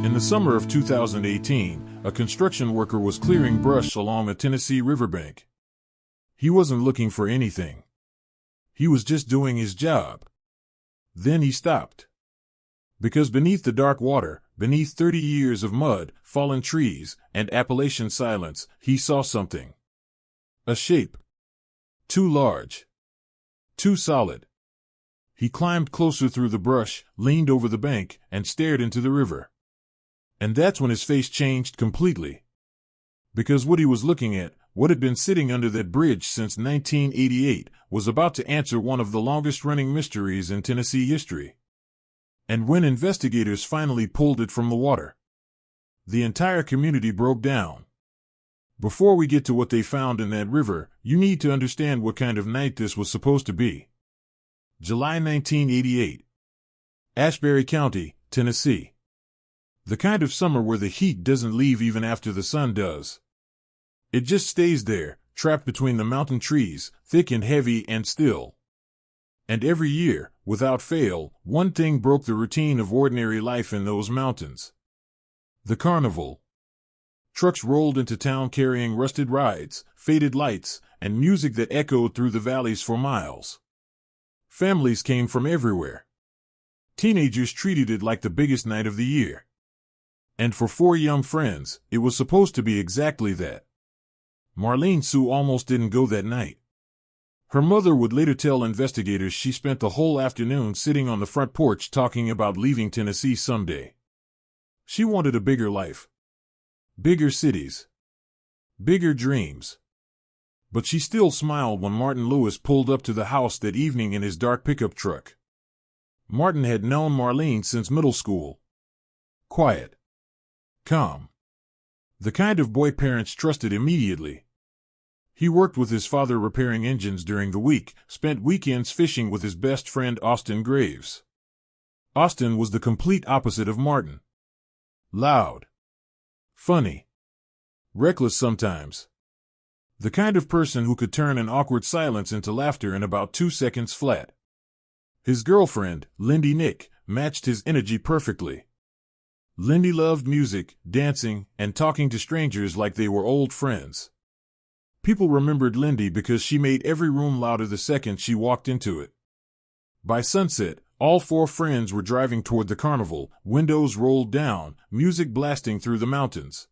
In the summer of 2018, a construction worker was clearing brush along a Tennessee riverbank. He wasn't looking for anything. He was just doing his job. Then he stopped. Because beneath the dark water, beneath 30 years of mud, fallen trees, and Appalachian silence, he saw something. A shape. Too large. Too solid. He climbed closer through the brush, leaned over the bank, and stared into the river. And that's when his face changed completely. Because what he was looking at, what had been sitting under that bridge since 1988, was about to answer one of the longest-running mysteries in Tennessee history. And when investigators finally pulled it from the water, the entire community broke down. Before we get to what they found in that river, you need to understand what kind of night this was supposed to be. July 1988. Ashberry County, Tennessee. The kind of summer where the heat doesn't leave even after the sun does. It just stays there, trapped between the mountain trees, thick and heavy and still. And every year, without fail, one thing broke the routine of ordinary life in those mountains. The Carnival. Trucks rolled into town carrying rusted rides, faded lights, and music that echoed through the valleys for miles. Families came from everywhere. Teenagers treated it like the biggest night of the year. And for 4 young friends, it was supposed to be exactly that. Marlene Sue almost didn't go that night. Her mother would later tell investigators she spent the whole afternoon sitting on the front porch talking about leaving Tennessee someday. She wanted a bigger life. Bigger cities. Bigger dreams. But she still smiled when Martin Lewis pulled up to the house that evening in his dark pickup truck. Martin had known Marlene since middle school. Quiet. Calm. The kind of boy parents trusted immediately. He worked with his father repairing engines during the week, spent weekends fishing with his best friend Austin Graves. Austin was the complete opposite of Martin. Loud. Funny. Reckless sometimes. The kind of person who could turn an awkward silence into laughter in about 2 seconds flat. His girlfriend, Lindy Nick, matched his energy perfectly. Lindy loved music, dancing, and talking to strangers like they were old friends. People remembered Lindy because she made every room louder the second she walked into it. By sunset, all 4 friends were driving toward the carnival, windows rolled down, music blasting through the mountains.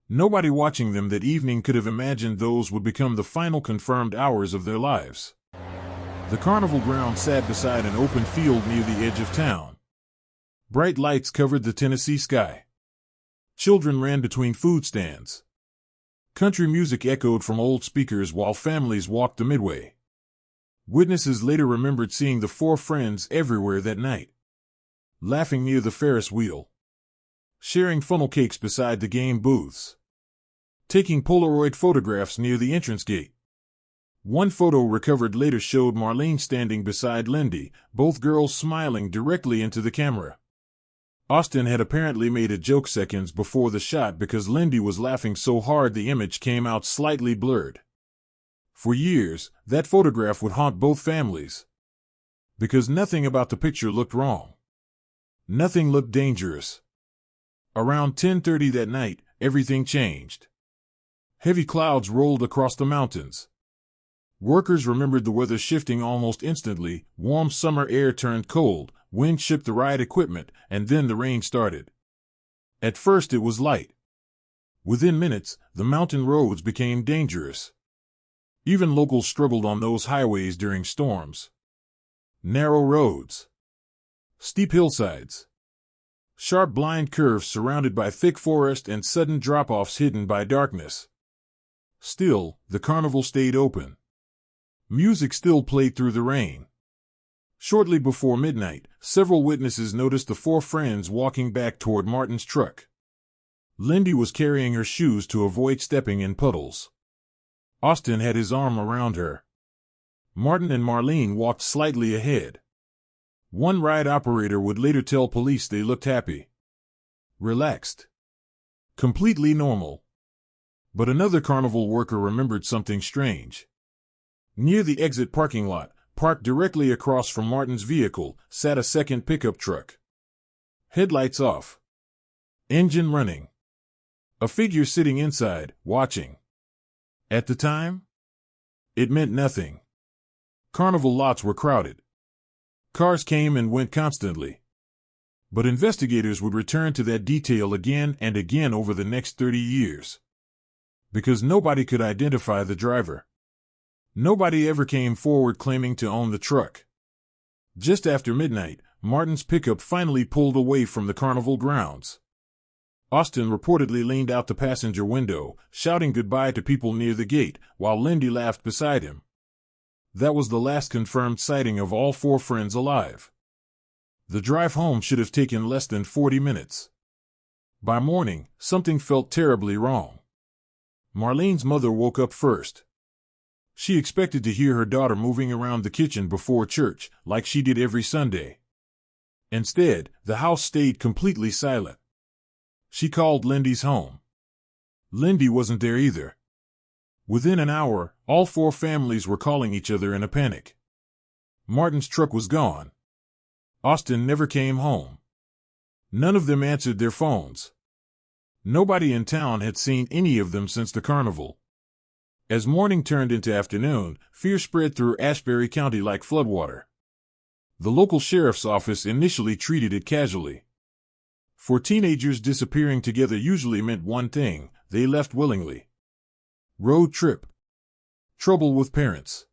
Nobody watching them that evening could have imagined those would become the final confirmed hours of their lives. The carnival ground sat beside an open field near the edge of town. Bright lights covered the Tennessee sky. Children ran between food stands. Country music echoed from old speakers while families walked the midway. Witnesses later remembered seeing the 4 friends everywhere that night. Laughing near the Ferris wheel. Sharing funnel cakes beside the game booths. Taking Polaroid photographs near the entrance gate. One photo recovered later showed Marlene standing beside Lindy, both girls smiling directly into the camera. Austin had apparently made a joke seconds before the shot because Lindy was laughing so hard the image came out slightly blurred. For years, that photograph would haunt both families. Because nothing about the picture looked wrong. Nothing looked dangerous. Around 10:30 that night, everything changed. Heavy clouds rolled across the mountains. Workers remembered the weather shifting almost instantly, warm summer air turned cold, wind shipped the ride equipment, and then the rain started. At first it was light. Within minutes, the mountain roads became dangerous. Even locals struggled on those highways during storms. Narrow roads. Steep hillsides. Sharp blind curves surrounded by thick forest and sudden drop-offs hidden by darkness. Still, the carnival stayed open. Music still played through the rain. Shortly before midnight, several witnesses noticed the 4 friends walking back toward Martin's truck. Lindy was carrying her shoes to avoid stepping in puddles. Austin had his arm around her. Martin and Marlene walked slightly ahead. One ride operator would later tell police they looked happy. Relaxed. Completely normal. But another carnival worker remembered something strange. Near the exit parking lot, parked directly across from Martin's vehicle, sat a second pickup truck. Headlights off. Engine running. A figure sitting inside, watching. At the time, it meant nothing. Carnival lots were crowded. Cars came and went constantly. But investigators would return to that detail again and again over the next 30 years. Because nobody could identify the driver. Nobody ever came forward claiming to own the truck. Just after midnight, Martin's pickup finally pulled away from the carnival grounds. Austin reportedly leaned out the passenger window, shouting goodbye to people near the gate, while Lindy laughed beside him. That was the last confirmed sighting of all 4 friends alive. The drive home should have taken less than 40 minutes. By morning, something felt terribly wrong. Marlene's mother woke up first. She expected to hear her daughter moving around the kitchen before church, like she did every Sunday. Instead, the house stayed completely silent. She called Lindy's home. Lindy wasn't there either. Within an hour, all 4 families were calling each other in a panic. Martin's truck was gone. Austin never came home. None of them answered their phones. Nobody in town had seen any of them since the carnival. As morning turned into afternoon, fear spread through Ashberry County like floodwater. The local sheriff's office initially treated it casually. For teenagers, disappearing together usually meant one thing: they left willingly. Road trip. Trouble with parents.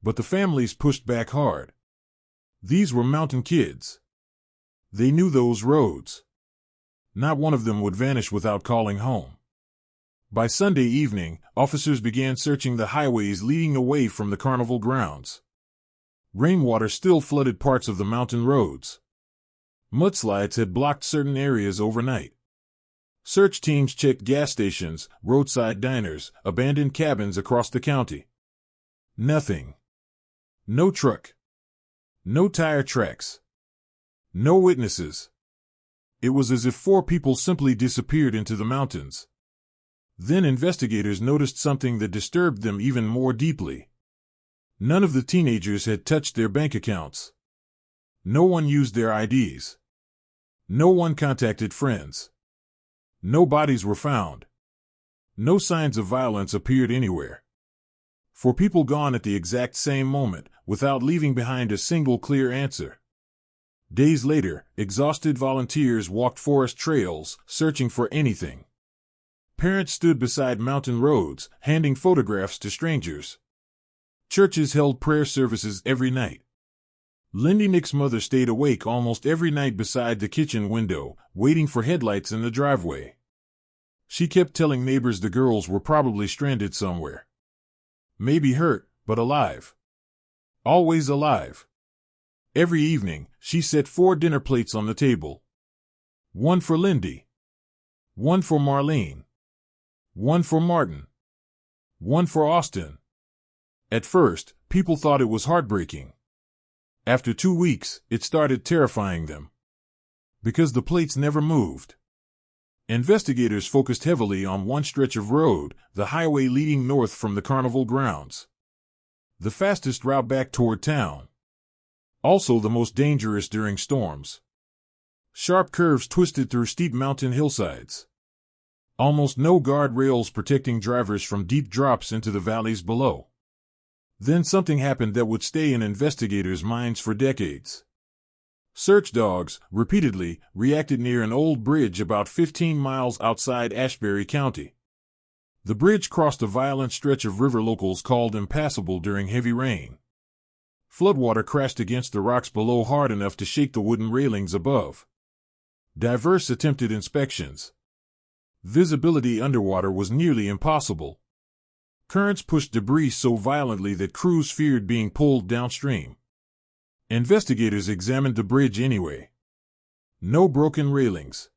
But the families pushed back hard. These were mountain kids. They knew those roads. Not one of them would vanish without calling home. By Sunday evening, officers began searching the highways leading away from the carnival grounds. Rainwater still flooded parts of the mountain roads. Mudslides had blocked certain areas overnight. Search teams checked gas stations, roadside diners, abandoned cabins across the county. Nothing. No truck. No tire tracks. No witnesses. It was as if 4 people simply disappeared into the mountains. Then investigators noticed something that disturbed them even more deeply. None of the teenagers had touched their bank accounts. No one used their IDs. No one contacted friends. No bodies were found. No signs of violence appeared anywhere. 4 people gone at the exact same moment, without leaving behind a single clear answer. Days later, exhausted volunteers walked forest trails, searching for anything. Parents stood beside mountain roads, handing photographs to strangers. Churches held prayer services every night. Lindy Nick's mother stayed awake almost every night beside the kitchen window, waiting for headlights in the driveway. She kept telling neighbors the girls were probably stranded somewhere. Maybe hurt, but alive. Always alive. Every evening, she set 4 dinner plates on the table. 1 for Lindy. 1 for Marlene. 1 for Martin. 1 for Austin. At first, people thought it was heartbreaking. After 2 weeks, it started terrifying them. Because the plates never moved. Investigators focused heavily on one stretch of road, the highway leading north from the carnival grounds. The fastest route back toward town. Also the most dangerous during storms. Sharp curves twisted through steep mountain hillsides. Almost no guardrails protecting drivers from deep drops into the valleys below. Then something happened that would stay in investigators' minds for decades. Search dogs, repeatedly, reacted near an old bridge about 15 miles outside Ashberry County. The bridge crossed a violent stretch of river locals called impassable during heavy rain. Floodwater crashed against the rocks below hard enough to shake the wooden railings above. Diverse attempted inspections. Visibility underwater was nearly impossible. Currents pushed debris so violently that crews feared being pulled downstream. Investigators examined the bridge anyway. No broken railings.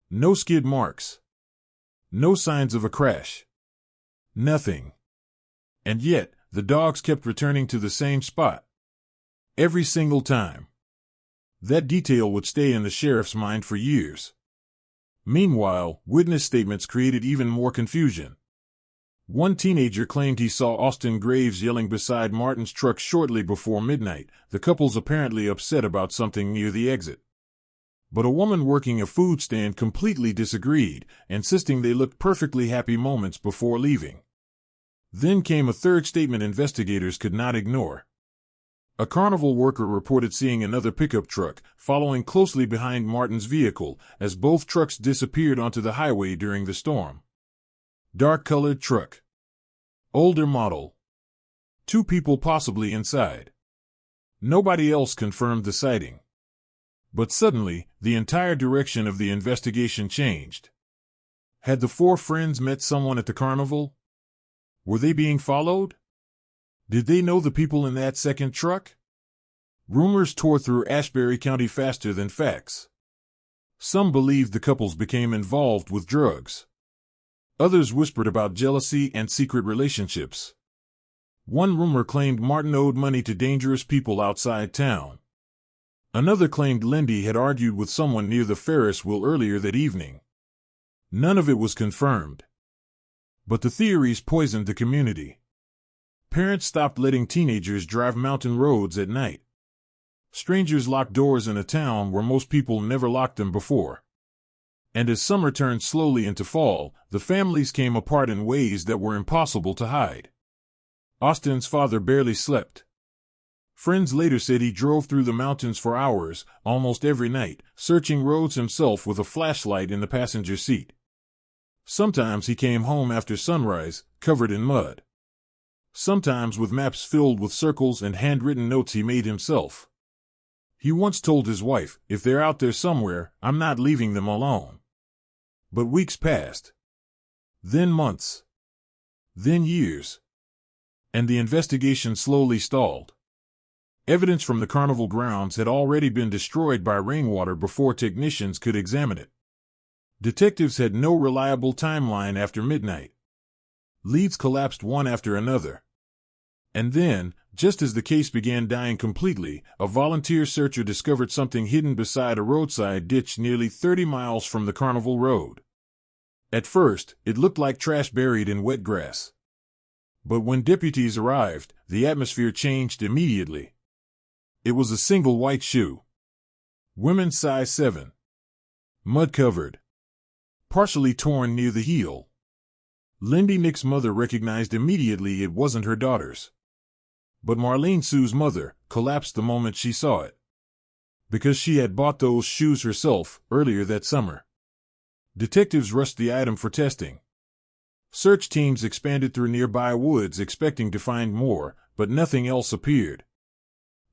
No skid marks. No signs of a crash. Nothing. And yet, the dogs kept returning to the same spot. Every single time. That detail would stay in the sheriff's mind for years. Meanwhile, witness statements created even more confusion. One teenager claimed he saw Austin Graves yelling beside Martin's truck shortly before midnight, the couple's apparently upset about something near the exit. But a woman working a food stand completely disagreed, insisting they looked perfectly happy moments before leaving. Then came a third statement investigators could not ignore. A Carnival worker reported seeing another pickup truck following closely behind Martin's vehicle as both trucks disappeared onto the highway during the storm. Dark-colored truck. Older model. 2 people possibly inside. Nobody else confirmed the sighting. But suddenly, the entire direction of the investigation changed. Had the 4 friends met someone at the carnival? Were they being followed? Did they know the people in that second truck? Rumors tore through Ashberry County faster than facts. Some believed the couples became involved with drugs. Others whispered about jealousy and secret relationships. One rumor claimed Martin owed money to dangerous people outside town. Another claimed Lindy had argued with someone near the Ferris wheel earlier that evening. None of it was confirmed. But the theories poisoned the community. Parents stopped letting teenagers drive mountain roads at night. Strangers locked doors in a town where most people never locked them before. And as summer turned slowly into fall, the families came apart in ways that were impossible to hide. Austin's father barely slept. Friends later said he drove through the mountains for hours, almost every night, searching roads himself with a flashlight in the passenger seat. Sometimes he came home after sunrise, covered in mud. Sometimes with maps filled with circles and handwritten notes he made himself. He once told his wife, "If they're out there somewhere, I'm not leaving them alone." But weeks passed. Then months. Then years. And the investigation slowly stalled. Evidence from the carnival grounds had already been destroyed by rainwater before technicians could examine it. Detectives had no reliable timeline after midnight. Leads collapsed one after another. And then, just as the case began dying completely, a volunteer searcher discovered something hidden beside a roadside ditch nearly 30 miles from the carnival road. At first, it looked like trash buried in wet grass. But when deputies arrived, the atmosphere changed immediately. It was a single white shoe. Women's size 7. Mud-covered. Partially torn near the heel. Lindy Nick's mother recognized immediately it wasn't her daughter's. But Marlene Sue's mother collapsed the moment she saw it. Because she had bought those shoes herself earlier that summer. Detectives rushed the item for testing. Search teams expanded through nearby woods expecting to find more, but nothing else appeared.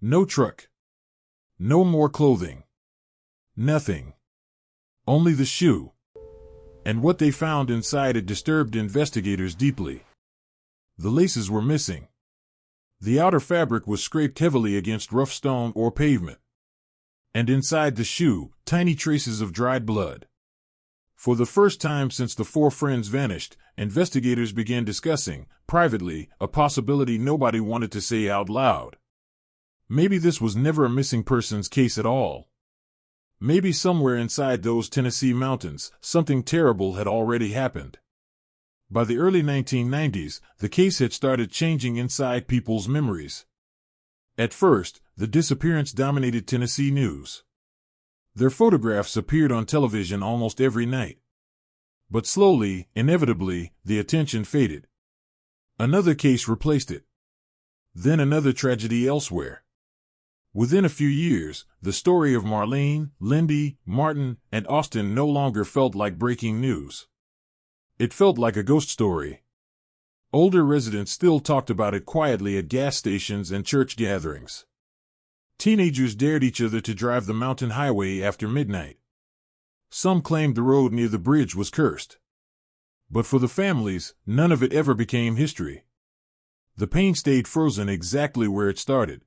No truck. No more clothing. Nothing. Only the shoe. And what they found inside it disturbed investigators deeply. The laces were missing. The outer fabric was scraped heavily against rough stone or pavement. And inside the shoe, tiny traces of dried blood. For the first time since the 4 friends vanished, investigators began discussing, privately, a possibility nobody wanted to say out loud. Maybe this was never a missing persons case at all. Maybe somewhere inside those Tennessee mountains, something terrible had already happened. By the early 1990s, the case had started changing inside people's memories. At first, the disappearance dominated Tennessee news. Their photographs appeared on television almost every night. But slowly, inevitably, the attention faded. Another case replaced it. Then another tragedy elsewhere. Within a few years, the story of Marlene, Lindy, Martin, and Austin no longer felt like breaking news. It felt like a ghost story. Older residents still talked about it quietly at gas stations and church gatherings. Teenagers dared each other to drive the mountain highway after midnight. Some claimed the road near the bridge was cursed. But for the families, none of it ever became history. The pain stayed frozen exactly where it started.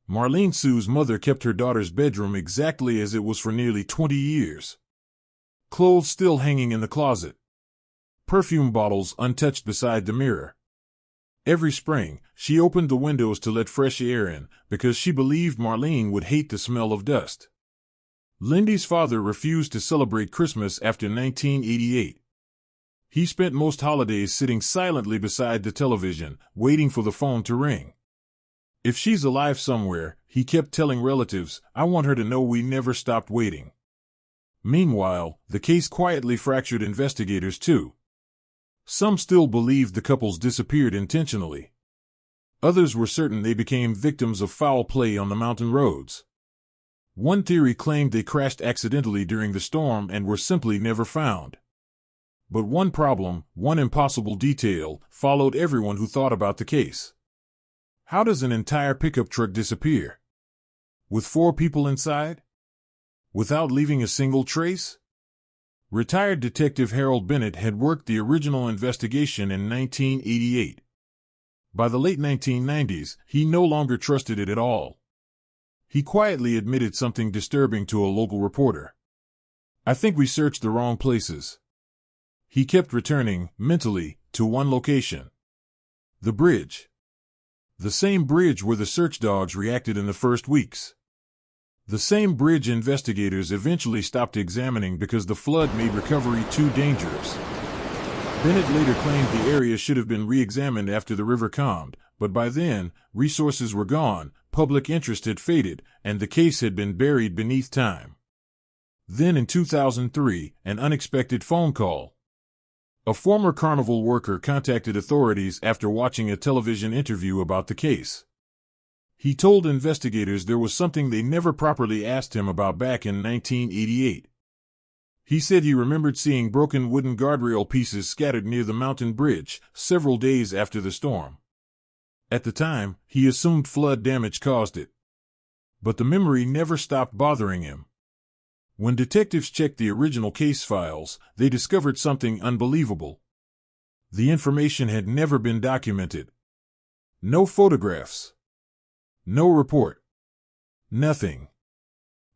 Marlene Sue's mother kept her daughter's bedroom exactly as it was for nearly 20 years. Clothes still hanging in the closet. Perfume bottles untouched beside the mirror. Every spring, she opened the windows to let fresh air in, because she believed Marlene would hate the smell of dust. Lindy's father refused to celebrate Christmas after 1988. He spent most holidays sitting silently beside the television, waiting for the phone to ring. If she's alive somewhere, he kept telling relatives, I want her to know we never stopped waiting. Meanwhile, the case quietly fractured investigators too. Some still believed the couples disappeared intentionally. Others were certain they became victims of foul play on the mountain roads. One theory claimed they crashed accidentally during the storm and were simply never found. But one problem, one impossible detail, followed everyone who thought about the case. How does an entire pickup truck disappear? With 4 people inside? Without leaving a single trace? Retired Detective Harold Bennett had worked the original investigation in 1988. By the late 1990s, he no longer trusted it at all. He quietly admitted something disturbing to a local reporter. "I think we searched the wrong places." He kept returning, mentally, to one location. The bridge. The same bridge where the search dogs reacted in the first weeks. The same bridge investigators eventually stopped examining because the flood made recovery too dangerous. Bennett later claimed the area should have been re-examined after the river calmed, but by then, resources were gone, public interest had faded, and the case had been buried beneath time. Then in 2003, an unexpected phone call. A former Carnival worker contacted authorities after watching a television interview about the case. He told investigators there was something they never properly asked him about back in 1988. He said he remembered seeing broken wooden guardrail pieces scattered near the mountain bridge several days after the storm. At the time, he assumed flood damage caused it. But the memory never stopped bothering him. When detectives checked the original case files, they discovered something unbelievable. The information had never been documented. No photographs. No report. Nothing.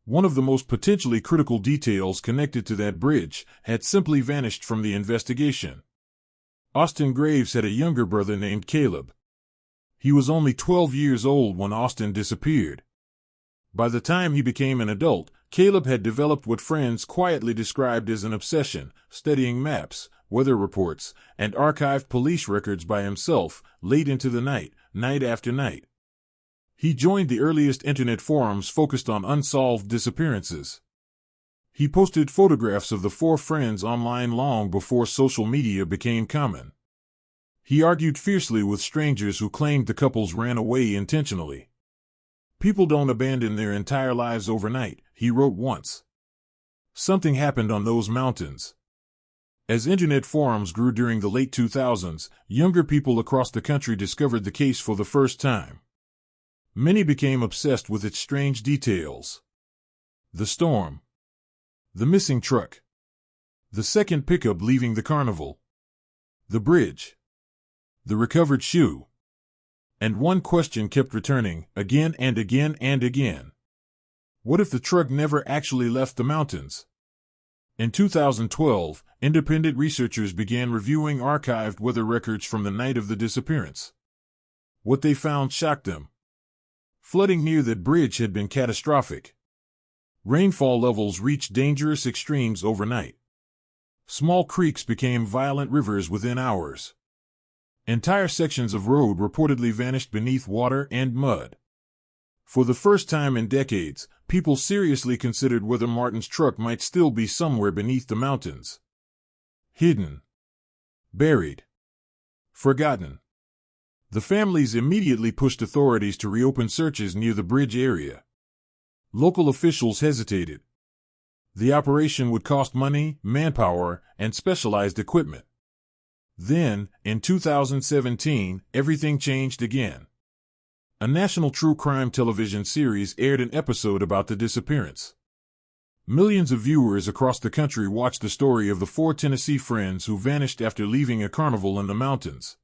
One of the most potentially critical details connected to that bridge had simply vanished from the investigation. Austin Graves had a younger brother named Caleb. He was only 12 years old when Austin disappeared. By the time he became an adult, Caleb had developed what friends quietly described as an obsession, studying maps, weather reports, and archived police records by himself, late into the night, night after night. He joined the earliest internet forums focused on unsolved disappearances. He posted photographs of the 4 friends online long before social media became common. He argued fiercely with strangers who claimed the couples ran away intentionally. "People don't abandon their entire lives overnight," he wrote once. Something happened on those mountains. As internet forums grew during the late 2000s, younger people across the country discovered the case for the first time. Many became obsessed with its strange details. The storm. The missing truck. The second pickup leaving the Carnival. The bridge. The recovered shoe. And one question kept returning, again and again and again. What if the truck never actually left the mountains? In 2012, independent researchers began reviewing archived weather records from the night of the disappearance. What they found shocked them. Flooding near that bridge had been catastrophic. Rainfall levels reached dangerous extremes overnight. Small creeks became violent rivers within hours. Entire sections of road reportedly vanished beneath water and mud. For the first time in decades, people seriously considered whether Martin's truck might still be somewhere beneath the mountains. Hidden. Buried. Forgotten. The families immediately pushed authorities to reopen searches near the bridge area. Local officials hesitated. The operation would cost money, manpower, and specialized equipment. Then, in 2017, everything changed again. A national true crime television series aired an episode about the disappearance. Millions of viewers across the country watched the story of the 4 Tennessee friends who vanished after leaving a carnival in the mountains.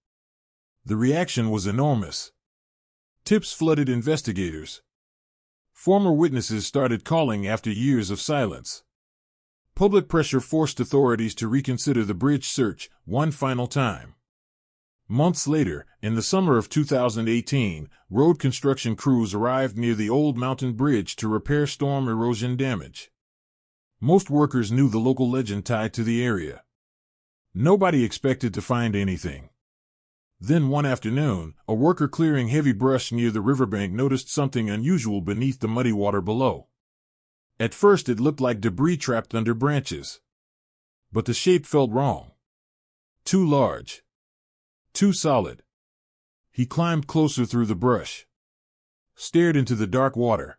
The reaction was enormous. Tips flooded investigators. Former witnesses started calling after years of silence. Public pressure forced authorities to reconsider the bridge search one final time. Months later, in the summer of 2018, road construction crews arrived near the old mountain bridge to repair storm erosion damage. Most workers knew the local legend tied to the area. Nobody expected to find anything. Then one afternoon, a worker clearing heavy brush near the riverbank noticed something unusual beneath the muddy water below. At first it looked like debris trapped under branches. But the shape felt wrong. Too large. Too solid. He climbed closer through the brush. Stared into the dark water.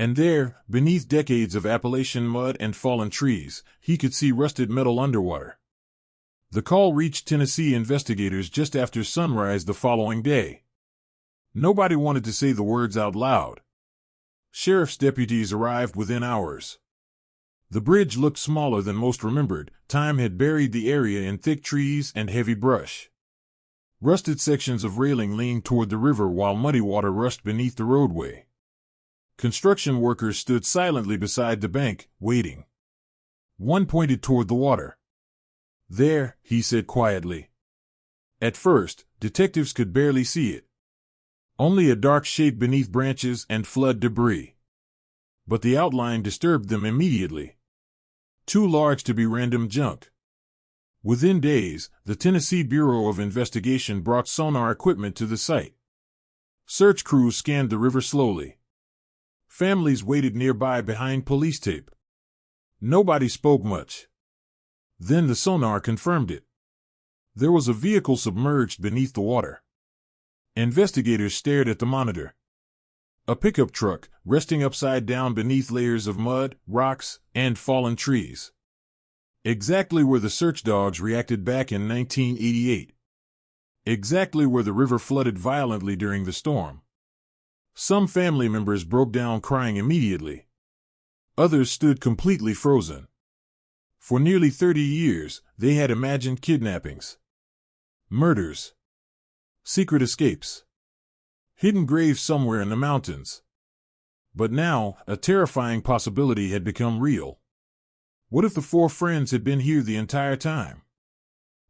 And there, beneath decades of Appalachian mud and fallen trees, he could see rusted metal underwater. The call reached Tennessee investigators just after sunrise the following day. Nobody wanted to say the words out loud. Sheriff's deputies arrived within hours. The bridge looked smaller than most remembered. Time had buried the area in thick trees and heavy brush. Rusted sections of railing leaned toward the river while muddy water rushed beneath the roadway. Construction workers stood silently beside the bank, waiting. One pointed toward the water. "There," he said quietly. At first, detectives could barely see it. Only a dark shape beneath branches and flood debris. But the outline disturbed them immediately. Too large to be random junk. Within days, the Tennessee Bureau of Investigation brought sonar equipment to the site. Search crews scanned the river slowly. Families waited nearby behind police tape. Nobody spoke much. Then the sonar confirmed it. There was a vehicle submerged beneath the water. Investigators stared at the monitor. A pickup truck, resting upside down beneath layers of mud, rocks, and fallen trees. Exactly where the search dogs reacted back in 1988. Exactly where the river flooded violently during the storm. Some family members broke down crying immediately. Others stood completely frozen. For nearly 30 years, they had imagined kidnappings, murders, secret escapes, hidden graves somewhere in the mountains. But now, a terrifying possibility had become real. What if the four friends had been here the entire time?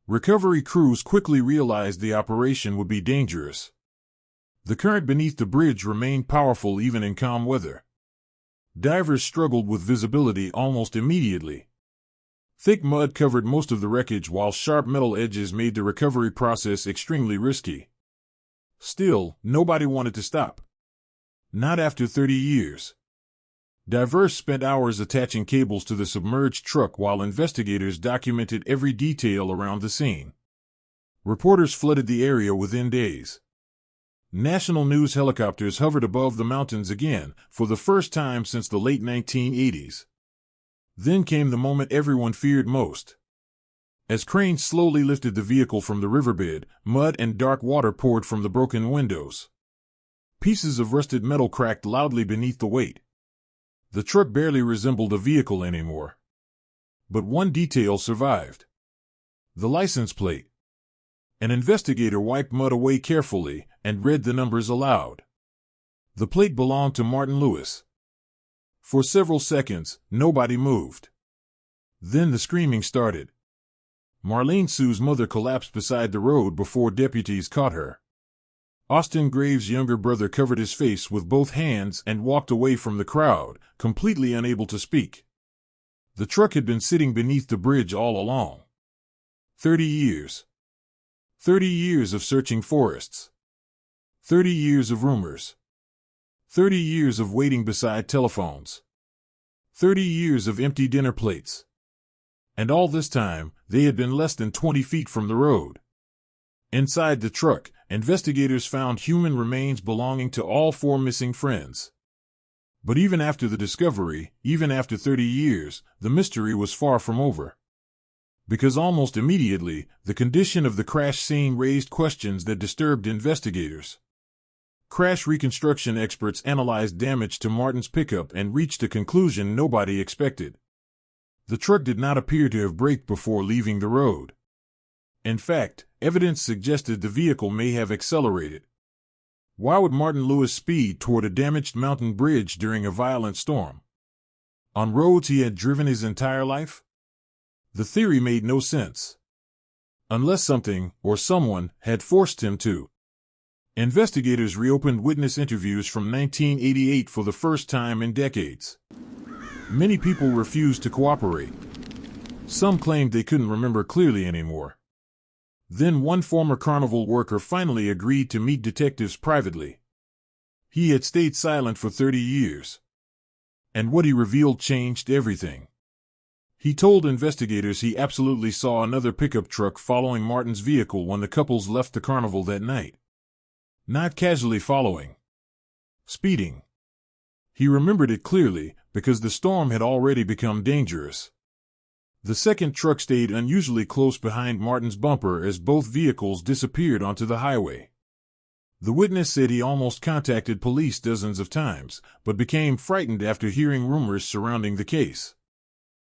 Recovery crews quickly realized the operation would be dangerous. The current beneath the bridge remained powerful even in calm weather. Divers struggled with visibility almost immediately. Thick mud covered most of the wreckage while sharp metal edges made the recovery process extremely risky. Still, nobody wanted to stop. Not after 30 years. Divers spent hours attaching cables to the submerged truck while investigators documented every detail around the scene. Reporters flooded the area within days. National news helicopters hovered above the mountains again, for the first time since the late 1980s. Then came the moment everyone feared most. As cranes slowly lifted the vehicle from the riverbed, mud and dark water poured from the broken windows. Pieces of rusted metal cracked loudly beneath the weight. The truck barely resembled a vehicle anymore. But one detail survived. The license plate. An investigator wiped mud away carefully and read the numbers aloud. The plate belonged to Martin Lewis. For several seconds, nobody moved. Then the screaming started. Marlene Sue's mother collapsed beside the road before deputies caught her. Austin Graves' younger brother covered his face with both hands and walked away from the crowd, completely unable to speak. The truck had been sitting beneath the bridge all along. 30 years. 30 years of searching forests. 30 years of rumors. 30 years of waiting beside telephones. 30 years of empty dinner plates. And all this time, they had been less than 20 feet from the road. Inside the truck, investigators found human remains belonging to all four missing friends. But even after the discovery, even after 30 years, the mystery was far from over. Because almost immediately, the condition of the crash scene raised questions that disturbed investigators. Crash reconstruction experts analyzed damage to Martin's pickup and reached a conclusion nobody expected. The truck did not appear to have braked before leaving the road. In fact, evidence suggested the vehicle may have accelerated. Why would Martin Lewis speed toward a damaged mountain bridge during a violent storm? On roads he had driven his entire life? The theory made no sense. Unless something, or someone, had forced him to. Investigators reopened witness interviews from 1988 for the first time in decades. Many people refused to cooperate. Some claimed they couldn't remember clearly anymore. Then one former Carnival worker finally agreed to meet detectives privately. He had stayed silent for 30 years. And what he revealed changed everything. He told investigators he absolutely saw another pickup truck following Martin's vehicle when the couples left the carnival that night. Not casually following. Speeding. He remembered it clearly, because the storm had already become dangerous. The second truck stayed unusually close behind Martin's bumper as both vehicles disappeared onto the highway. The witness said he almost contacted police dozens of times, but became frightened after hearing rumors surrounding the case.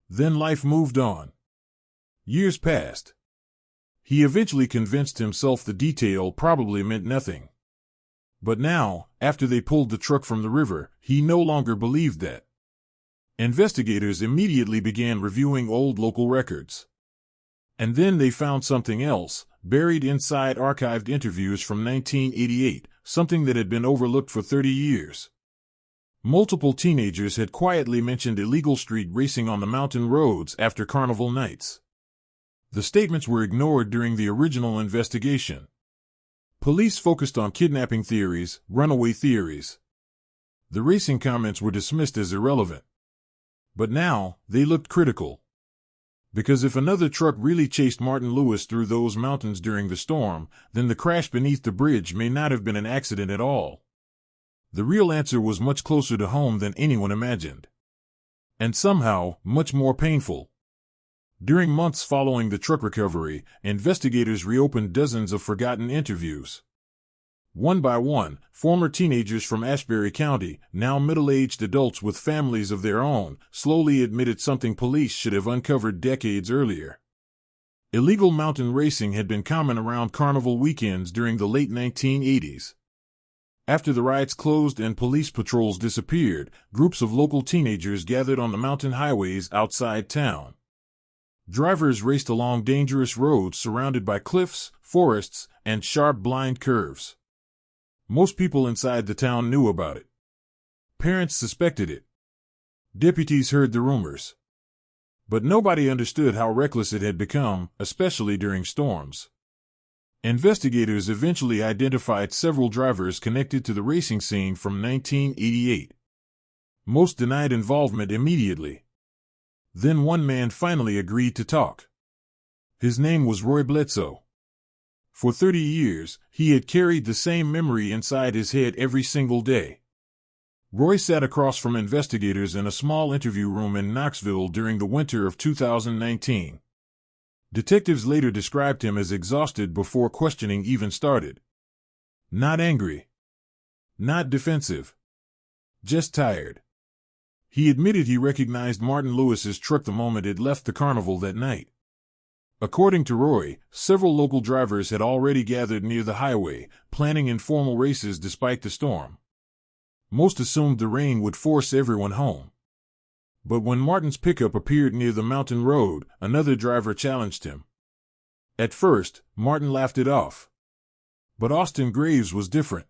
Then life moved on. Years passed. He eventually convinced himself the detail probably meant nothing. But now, after they pulled the truck from the river, he no longer believed that. Investigators immediately began reviewing old local records. And then they found something else, buried inside archived interviews from 1988, something that had been overlooked for 30 years. Multiple teenagers had quietly mentioned illegal street racing on the mountain roads after carnival nights. The statements were ignored during the original investigation. Police focused on kidnapping theories, runaway theories. The racing comments were dismissed as irrelevant. But now, they looked critical. Because if another truck really chased Martin Lewis through those mountains during the storm, then the crash beneath the bridge may not have been an accident at all. The real answer was much closer to home than anyone imagined. And somehow, much more painful. During months following the truck recovery, investigators reopened dozens of forgotten interviews. One by one, former teenagers from Ashberry County, now middle-aged adults with families of their own, slowly admitted something police should have uncovered decades earlier. Illegal mountain racing had been common around carnival weekends during the late 1980s. After the rides closed and police patrols disappeared, groups of local teenagers gathered on the mountain highways outside town. Drivers raced along dangerous roads surrounded by cliffs, forests, and sharp blind curves. Most people inside the town knew about it. Parents suspected it. Deputies heard the rumors. But nobody understood how reckless it had become, especially during storms. Investigators eventually identified several drivers connected to the racing scene from 1988. Most denied involvement immediately. Then one man finally agreed to talk. His name was Roy Bledsoe. For 30 years, he had carried the same memory inside his head every single day. Roy sat across from investigators in a small interview room in Knoxville during the winter of 2019. Detectives later described him as exhausted before questioning even started. Not angry. Not defensive. Just tired. He admitted he recognized Martin Lewis's truck the moment it left the carnival that night. According to Roy, several local drivers had already gathered near the highway, planning informal races despite the storm. Most assumed the rain would force everyone home. But when Martin's pickup appeared near the mountain road, another driver challenged him. At first, Martin laughed it off. But Austin Graves was different.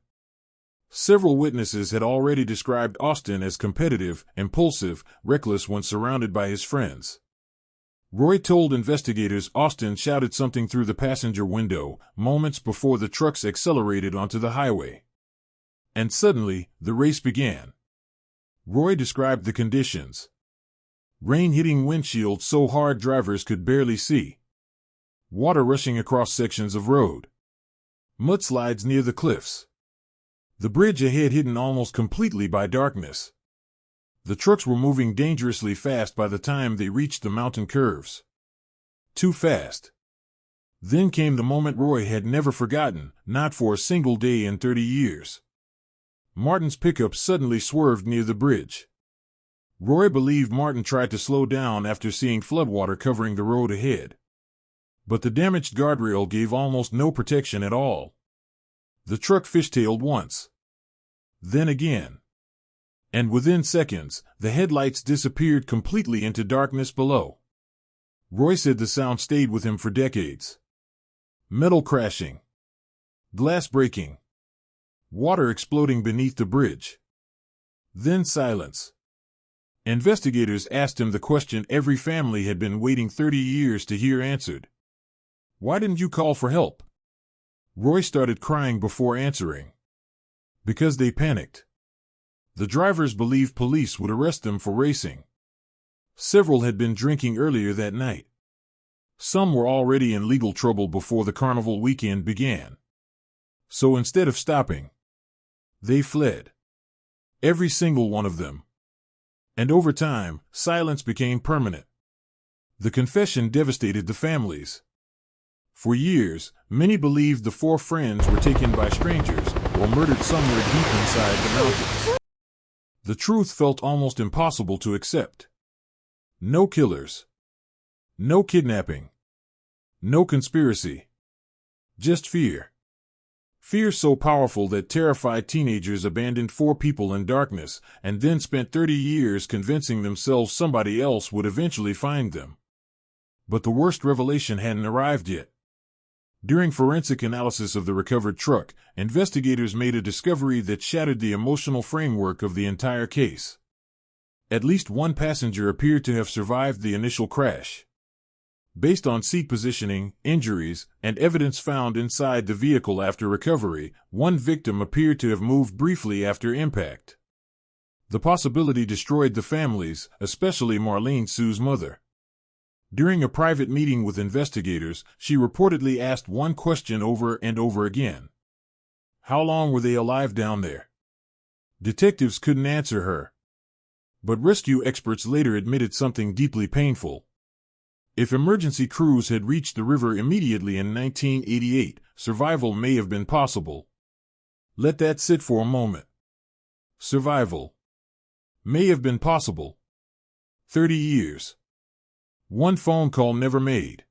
Several witnesses had already described Austin as competitive, impulsive, reckless when surrounded by his friends. Roy told investigators Austin shouted something through the passenger window, moments before the trucks accelerated onto the highway. And suddenly, the race began. Roy described the conditions. Rain hitting windshields so hard drivers could barely see. Water rushing across sections of road. Mudslides near the cliffs. The bridge ahead hidden almost completely by darkness. The trucks were moving dangerously fast by the time they reached the mountain curves. Too fast. Then came the moment Roy had never forgotten, not for a single day in 30 years. Martin's pickup suddenly swerved near the bridge. Roy believed Martin tried to slow down after seeing floodwater covering the road ahead. But the damaged guardrail gave almost no protection at all. The truck fishtailed once. Then again. And within seconds, the headlights disappeared completely into darkness below. Roy said the sound stayed with him for decades. Metal crashing. Glass breaking. Water exploding beneath the bridge. Then silence. Investigators asked him the question every family had been waiting 30 years to hear answered. Why didn't you call for help? Roy started crying before answering. Because they panicked. The drivers believed police would arrest them for racing. Several had been drinking earlier that night. Some were already in legal trouble before the carnival weekend began. So instead of stopping, they fled. Every single one of them. And over time, silence became permanent. The confession devastated the families. For years, many believed the four friends were taken by strangers or murdered somewhere deep inside the mountains. The truth felt almost impossible to accept. No killers. No kidnapping. No conspiracy. Just fear. Fear so powerful that terrified teenagers abandoned four people in darkness and then spent 30 years convincing themselves somebody else would eventually find them. But the worst revelation hadn't arrived yet. During forensic analysis of the recovered truck, investigators made a discovery that shattered the emotional framework of the entire case. At least one passenger appeared to have survived the initial crash. Based on seat positioning, injuries, and evidence found inside the vehicle after recovery, one victim appeared to have moved briefly after impact. The possibility destroyed the families, especially Marlene Sue's mother. During a private meeting with investigators, she reportedly asked one question over and over again. How long were they alive down there? Detectives couldn't answer her. But rescue experts later admitted something deeply painful. If emergency crews had reached the river immediately in 1988, survival may have been possible. Let that sit for a moment. Survival may have been possible. 30 years. One phone call never made.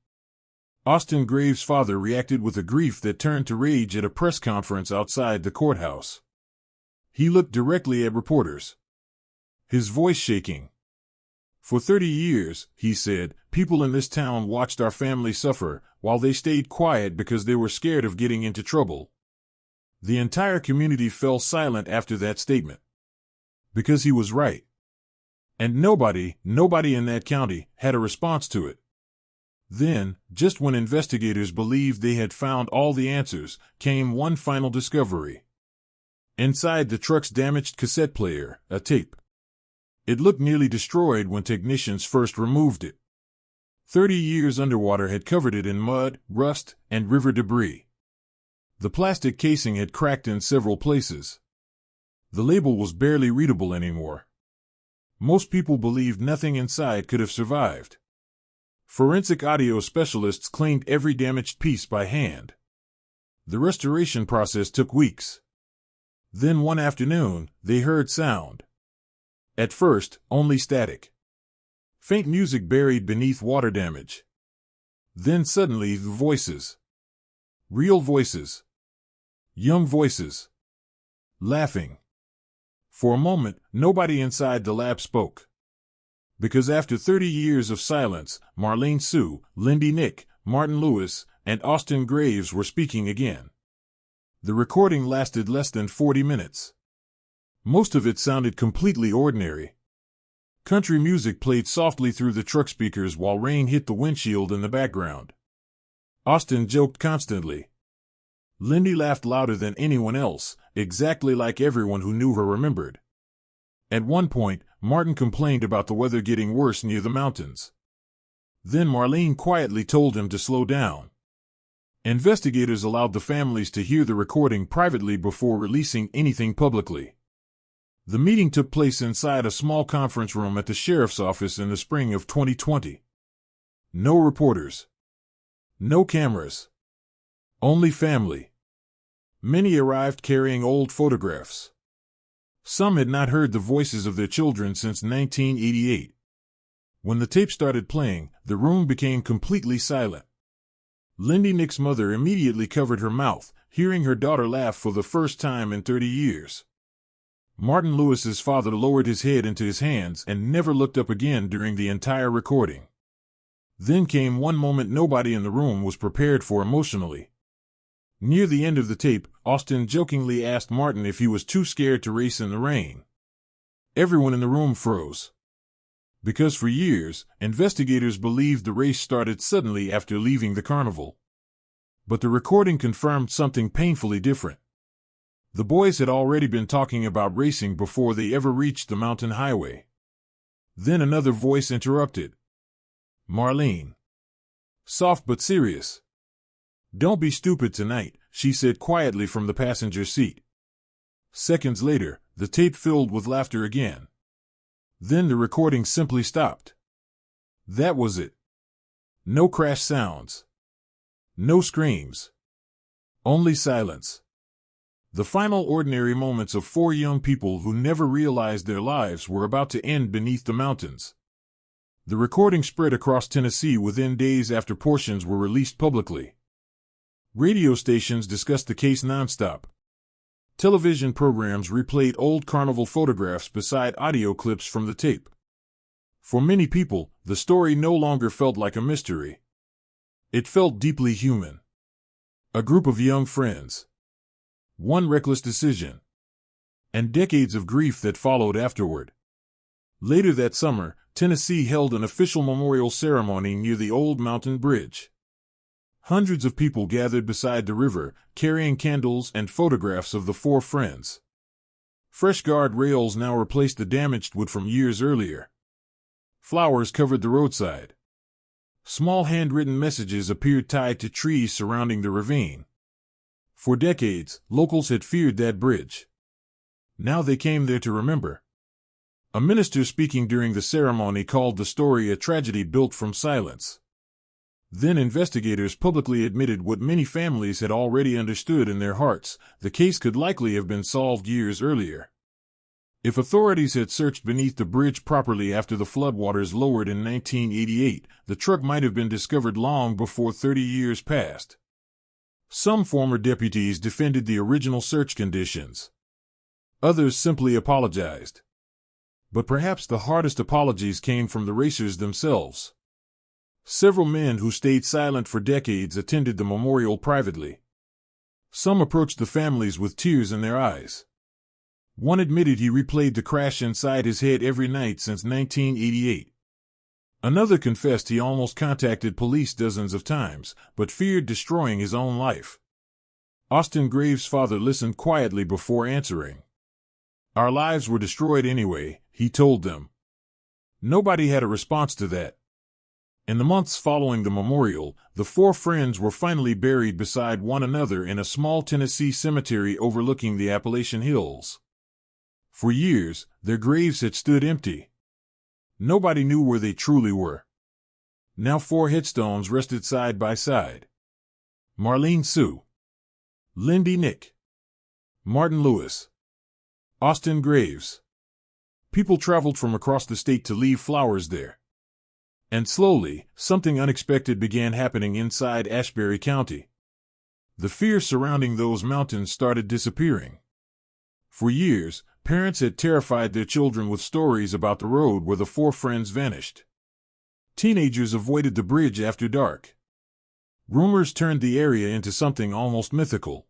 Austin Graves' father reacted with a grief that turned to rage at a press conference outside the courthouse. He looked directly at reporters, his voice shaking. For 30 years, he said, people in this town watched our family suffer, while they stayed quiet because they were scared of getting into trouble. The entire community fell silent after that statement. Because he was right. And nobody in that county had a response to it. Then, just when investigators believed they had found all the answers, came one final discovery. Inside the truck's damaged cassette player, a tape. It looked nearly destroyed when technicians first removed it. 30 years underwater had covered it in mud, rust, and river debris. The plastic casing had cracked in several places. The label was barely readable anymore. Most people believed nothing inside could have survived. Forensic audio specialists cleaned every damaged piece by hand. The restoration process took weeks. Then one afternoon, they heard sound. At first, only static. Faint music buried beneath water damage. Then suddenly, the voices. Real voices. Young voices. Laughing. For a moment, nobody inside the lab spoke. Because after 30 years of silence, Marlene Sue, Lindy Nick, Martin Lewis, and Austin Graves were speaking again. The recording lasted less than 40 minutes. Most of it sounded completely ordinary. Country music played softly through the truck speakers while rain hit the windshield in the background. Austin joked constantly. Lindy laughed louder than anyone else, exactly like everyone who knew her remembered. At one point, Martin complained about the weather getting worse near the mountains. Then Marlene quietly told him to slow down. Investigators allowed the families to hear the recording privately before releasing anything publicly. The meeting took place inside a small conference room at the sheriff's office in the spring of 2020. No reporters. No cameras. Only family. Many arrived carrying old photographs. Some had not heard the voices of their children since 1988. When the tape started playing, the room became completely silent. Lindy Nick's mother immediately covered her mouth, hearing her daughter laugh for the first time in 30 years. Martin Lewis's father lowered his head into his hands and never looked up again during the entire recording. Then came one moment nobody in the room was prepared for emotionally. Near the end of the tape, Austin jokingly asked Martin if he was too scared to race in the rain. Everyone in the room froze. Because for years, investigators believed the race started suddenly after leaving the carnival. But the recording confirmed something painfully different. The boys had already been talking about racing before they ever reached the mountain highway. Then another voice interrupted. Marlene. Soft but serious. Don't be stupid tonight, she said quietly from the passenger seat. Seconds later, the tape filled with laughter again. Then the recording simply stopped. That was it. No crash sounds. No screams. Only silence. The final ordinary moments of four young people who never realized their lives were about to end beneath the mountains. The recording spread across Tennessee within days after portions were released publicly. Radio stations discussed the case nonstop. Television programs replayed old Carnival photographs beside audio clips from the tape. For many people, the story no longer felt like a mystery. It felt deeply human. A group of young friends. One reckless decision. And decades of grief that followed afterward. Later that summer, Tennessee held an official memorial ceremony near the old mountain bridge. Hundreds of people gathered beside the river, carrying candles and photographs of the four friends. Fresh guard rails now replaced the damaged wood from years earlier. Flowers covered the roadside. Small handwritten messages appeared tied to trees surrounding the ravine. For decades, locals had feared that bridge. Now they came there to remember. A minister speaking during the ceremony called the story a tragedy built from silence. Then investigators publicly admitted what many families had already understood in their hearts: the case could likely have been solved years earlier. If authorities had searched beneath the bridge properly after the floodwaters lowered in 1988, the truck might have been discovered long before 30 years passed. Some former deputies defended the original search conditions. Others simply apologized. But perhaps the hardest apologies came from the racers themselves. Several men who stayed silent for decades attended the memorial privately. Some approached the families with tears in their eyes. One admitted he replayed the crash inside his head every night since 1988. Another confessed he almost contacted police dozens of times, but feared destroying his own life. Austin Graves' father listened quietly before answering. "Our lives were destroyed anyway," he told them. Nobody had a response to that. In the months following the memorial, the four friends were finally buried beside one another in a small Tennessee cemetery overlooking the Appalachian hills. For years, their graves had stood empty. Nobody knew where they truly were. Now 4 headstones rested side by side. Marlene Sue, Lindy Nick, Martin Lewis, Austin Graves. People traveled from across the state to leave flowers there. And slowly, something unexpected began happening inside Ashberry County. The fear surrounding those mountains started disappearing. For years, parents had terrified their children with stories about the road where the four friends vanished. Teenagers avoided the bridge after dark. Rumors turned the area into something almost mythical.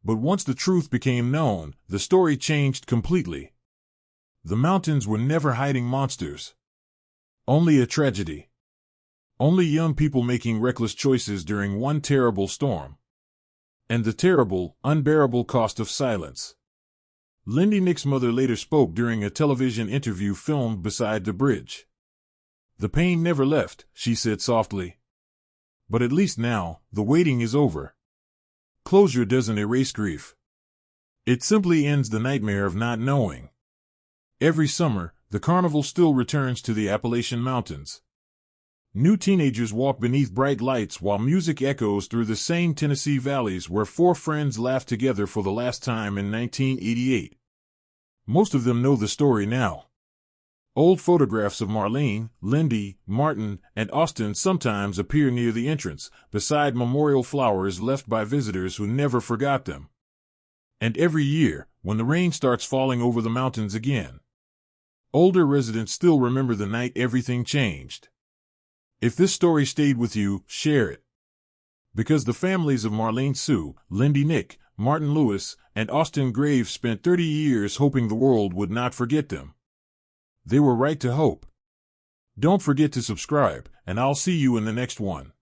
But once the truth became known, the story changed completely. The mountains were never hiding monsters. Only a tragedy. Only young people making reckless choices during one terrible storm. And the terrible, unbearable cost of silence. Lindy Nick's mother later spoke during a television interview filmed beside the bridge. "The pain never left," she said softly. "But at least now, the waiting is over." Closure doesn't erase grief. It simply ends the nightmare of not knowing. Every summer, the carnival still returns to the Appalachian Mountains. New teenagers walk beneath bright lights while music echoes through the same Tennessee valleys where four friends laughed together for the last time in 1988. Most of them know the story now. Old photographs of Marlene, Lindy, Martin, and Austin sometimes appear near the entrance, beside memorial flowers left by visitors who never forgot them. And every year, when the rain starts falling over the mountains again, older residents still remember the night everything changed. If this story stayed with you, share it. Because the families of Marlene Sue, Lindy Nick, Martin Lewis, and Austin Graves spent 30 years hoping the world would not forget them. They were right to hope. Don't forget to subscribe, and I'll see you in the next one.